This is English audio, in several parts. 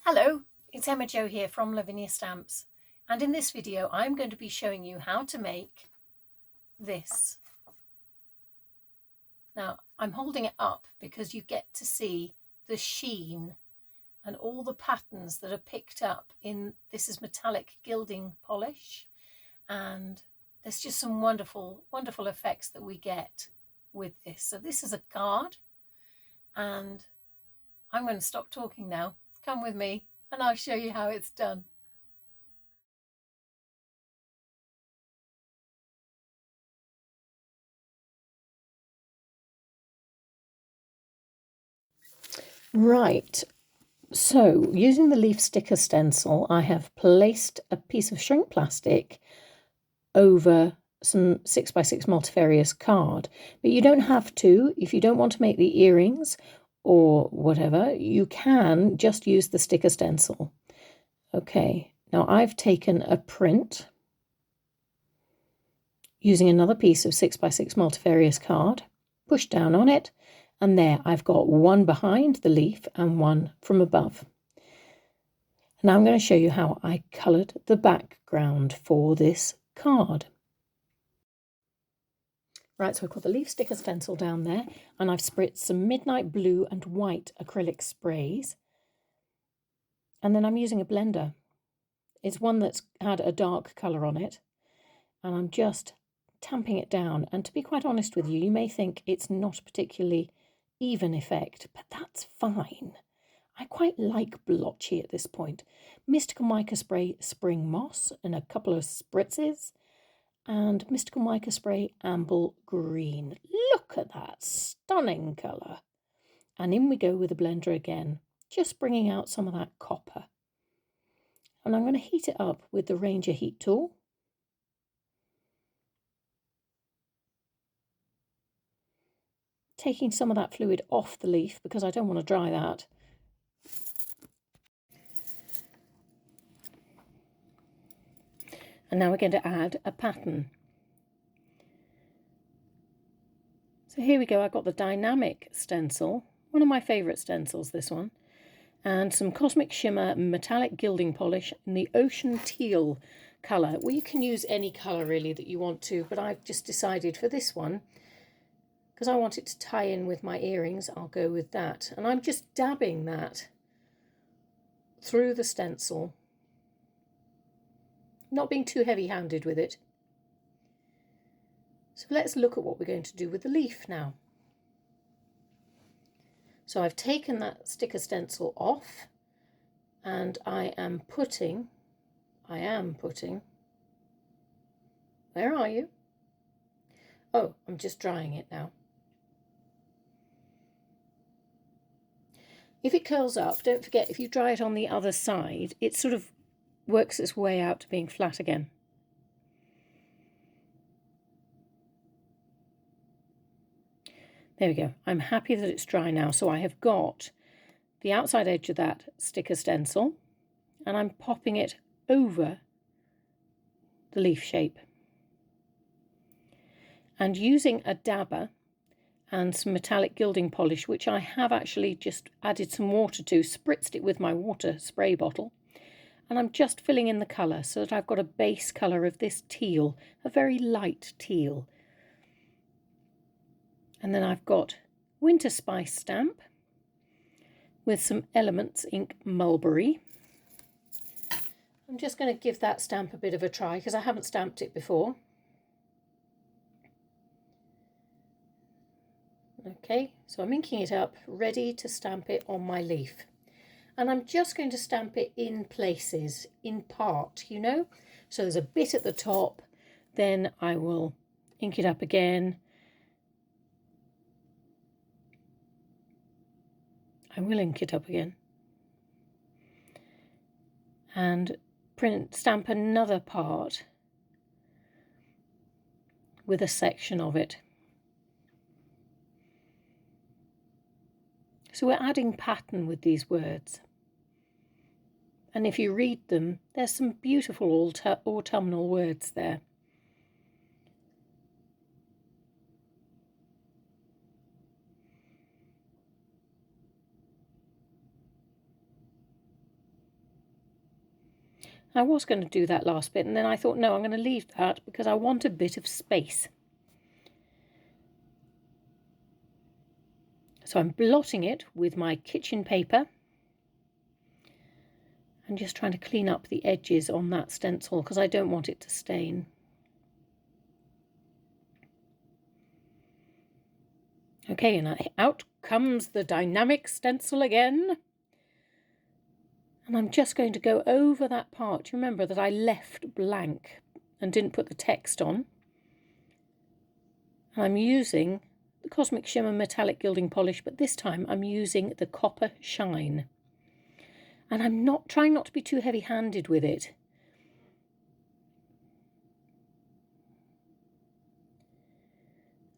Hello, it's Emma Jo here from Lavinia Stamps, and in this video I'm going to be showing you how to make this. Now I'm holding it up because you get to see the sheen and all the patterns that are picked up in this is metallic gilding polish, and there's just some wonderful effects that we get with this. So this is a card, and I'm going to stop talking now. Come with me and I'll show you how it's done. Right, so using the leaf sticker stencil, I have placed a piece of shrink plastic over some 6x6 multifarious card, but you don't have to. If you don't want to make the earrings or whatever, you can just use the sticker stencil. Okay, now I've taken a print using another piece of 6x6 multifarious card, pushed down on it, and there I've got one behind the leaf and one from above. Now I'm going to show you how I coloured the background for this card. Right, so I've got the leaf sticker stencil down there, and I've spritzed some midnight blue and white acrylic sprays. And then I'm using a blender. It's one that's had a dark colour on it, and I'm just tamping it down. And to be quite honest with you, you may think it's not a particularly even effect, but that's fine. I quite like blotchy at this point. Mystical Mica Spray Spring Moss and a couple of spritzes, and Mystical Mica Spray Amble Green. Look at that stunning colour. And in we go with the blender again, just bringing out some of that copper. And I'm going to heat it up with the Ranger heat tool. Taking some of that fluid off the leaf because I don't want to dry that. And now we're going to add a pattern. So here we go, I've got the Dynamic Stencil, one of my favourite stencils, this one, and some Cosmic Shimmer Metallic Gilding Polish in the Ocean Teal colour. Well, you can use any colour really that you want to, but I've just decided for this one, because I want it to tie in with my earrings, I'll go with that. And I'm just dabbing that through the stencil, not being too heavy-handed with it. So let's look at what we're going to do with the leaf now. So I've taken that sticker stencil off, and I am putting, where are you? Oh, I'm just drying it now. If it curls up, don't forget, if you dry it on the other side, it sort of works its way out to being flat again. There we go. I'm happy that it's dry now. So I have got the outside edge of that sticker stencil, and I'm popping it over the leaf shape. And using a dabber and some metallic gilding polish, which I have actually just added some water to, spritzed it with my water spray bottle, and I'm just filling in the colour so that I've got a base colour of this teal, a very light teal. And then I've got Winter Spice stamp with some Elements Ink Mulberry. I'm just going to give that stamp a bit of a try because I haven't stamped it before. Okay, so I'm inking it up, ready to stamp it on my leaf. And I'm just going to stamp it in places, in part, you know. So there's a bit at the top, then I will ink it up again. I will ink it up again. And stamp another part with a section of it. So we're adding pattern with these words. And if you read them, there's some beautiful autumnal words there. I was going to do that last bit, and then I thought, no, I'm going to leave that because I want a bit of space. So I'm blotting it with my kitchen paper and just trying to clean up the edges on that stencil because I don't want it to stain. Okay, and out comes the Dynamic Stencil again. And I'm just going to go over that part. You remember that I left blank and didn't put the text on. And I'm using the Cosmic Shimmer Metallic Gilding Polish, but this time I'm using the Copper Shine. And I'm trying not to be too heavy-handed with it.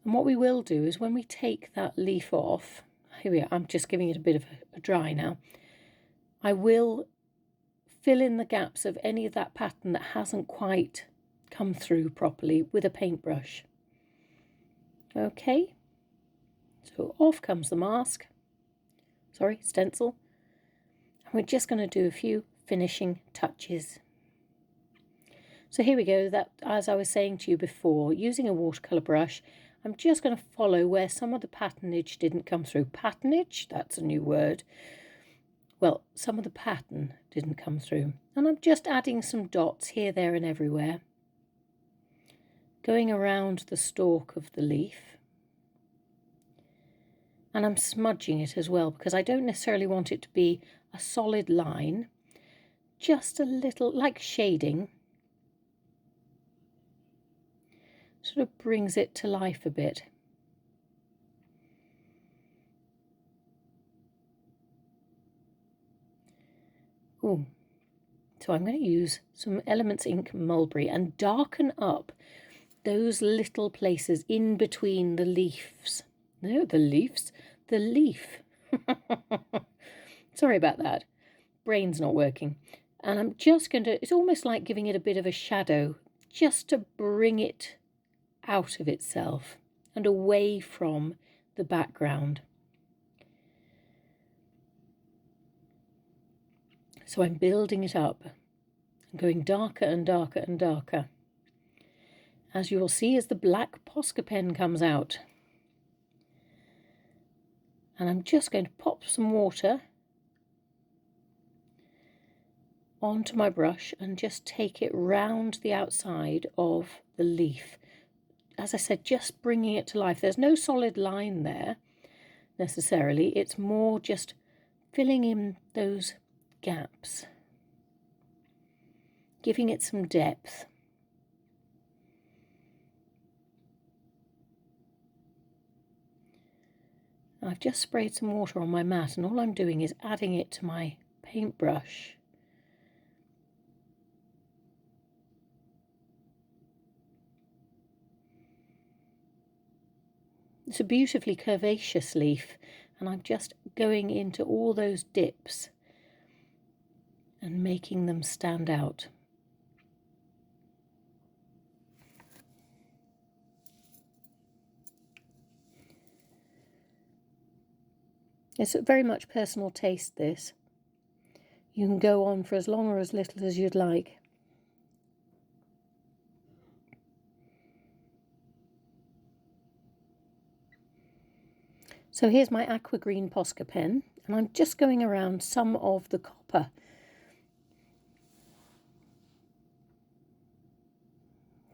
And what we will do is when we take that leaf off, here we are, I'm just giving it a bit of a dry now, I will fill in the gaps of any of that pattern that hasn't quite come through properly with a paintbrush. Okay, so off comes the stencil. And we're just going to do a few finishing touches. So here we go, that, as I was saying to you before, using a watercolour brush, I'm just going to follow where some of the patternage didn't come through. Patternage, that's a new word. Well, some of the pattern didn't come through. And I'm just adding some dots here, there and everywhere. Going around the stalk of the leaf. And I'm smudging it as well because I don't necessarily want it to be a solid line. Just a little, like shading. Sort of brings it to life a bit. Ooh. So I'm going to use some Elements Ink Mulberry and darken up those little places in between the leaves. No, the leaves. The leaf. Sorry about that. Brain's not working. And I'm just going to, it's almost like giving it a bit of a shadow, just to bring it out of itself and away from the background. So I'm building it up and going darker and darker and darker, as you will see as the black Posca pen comes out. And I'm just going to pop some water onto my brush and just take it round the outside of the leaf. As I said, just bringing it to life. There's no solid line there necessarily. It's more just filling in those gaps, giving it some depth. I've just sprayed some water on my mat and all I'm doing is adding it to my paintbrush. It's a beautifully curvaceous leaf and I'm just going into all those dips and making them stand out. It's very much personal taste, this. You can go on for as long or as little as you'd like. So here's my aqua green Posca pen, and I'm just going around some of the copper.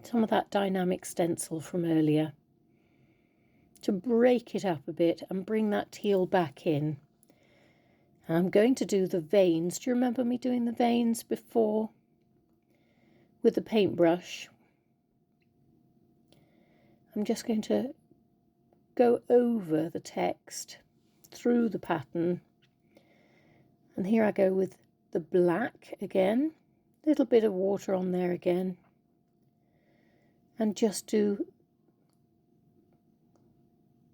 Some of that Dynamic Stencil from earlier, to break it up a bit and bring that teal back in. And I'm going to do the veins. Do you remember me doing the veins before with the paintbrush? I'm just going to go over the text through the pattern. And here I go with the black again. A little bit of water on there again. And just do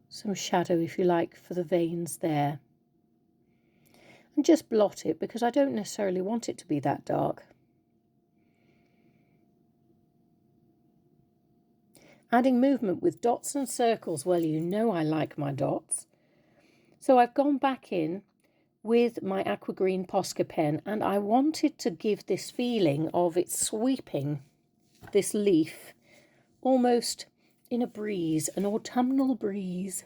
some shadow, if you like, for the veins there. And just blot it because I don't necessarily want it to be that dark. Adding movement with dots and circles. Well, you know I like my dots. So I've gone back in with my aqua green Posca pen, and I wanted to give this feeling of it sweeping this leaf almost in a breeze, an autumnal breeze.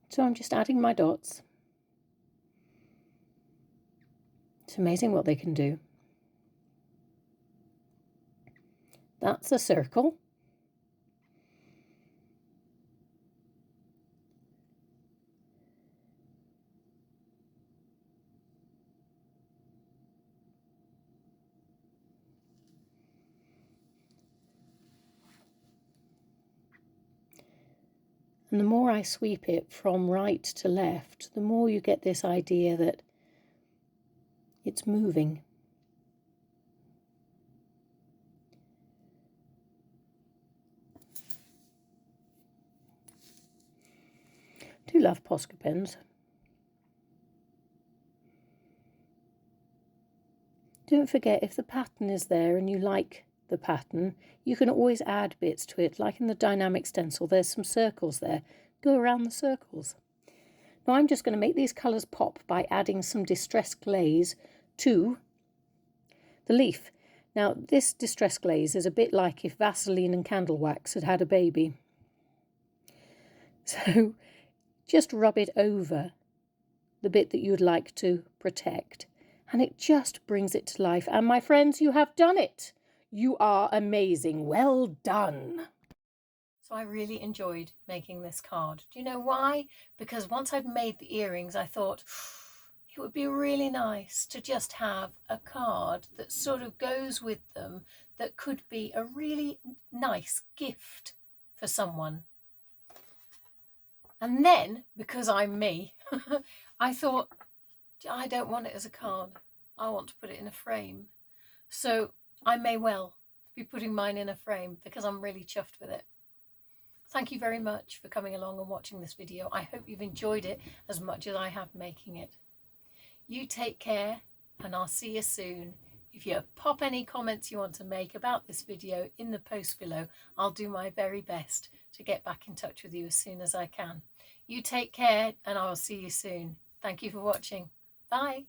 So I'm just adding my dots. It's amazing what they can do. That's a circle. And the more I sweep it from right to left, the more you get this idea that it's moving. I do love Posca pens. Don't forget, if the pattern is there and you like the pattern, you can always add bits to it, like in the Dynamic Stencil, there's some circles there. Go around the circles. Now I'm just going to make these colours pop by adding some distressed glaze to the leaf. Now this distressed glaze is a bit like if Vaseline and candle wax had had a baby. So just rub it over the bit that you'd like to protect, and it just brings it to life. And my friends, you have done it. You are amazing. Well done. So I really enjoyed making this card. Do you know why? Because once I'd made the earrings, I thought it would be really nice to just have a card that sort of goes with them, that could be a really nice gift for someone. And then, because I'm me, I thought, I don't want it as a card. I want to put it in a frame. So I may well be putting mine in a frame because I'm really chuffed with it. Thank you very much for coming along and watching this video. I hope you've enjoyed it as much as I have making it. You take care, and I'll see you soon. If you pop any comments you want to make about this video in the post below, I'll do my very best to get back in touch with you as soon as I can. You take care, and I'll see you soon. Thank you for watching. Bye.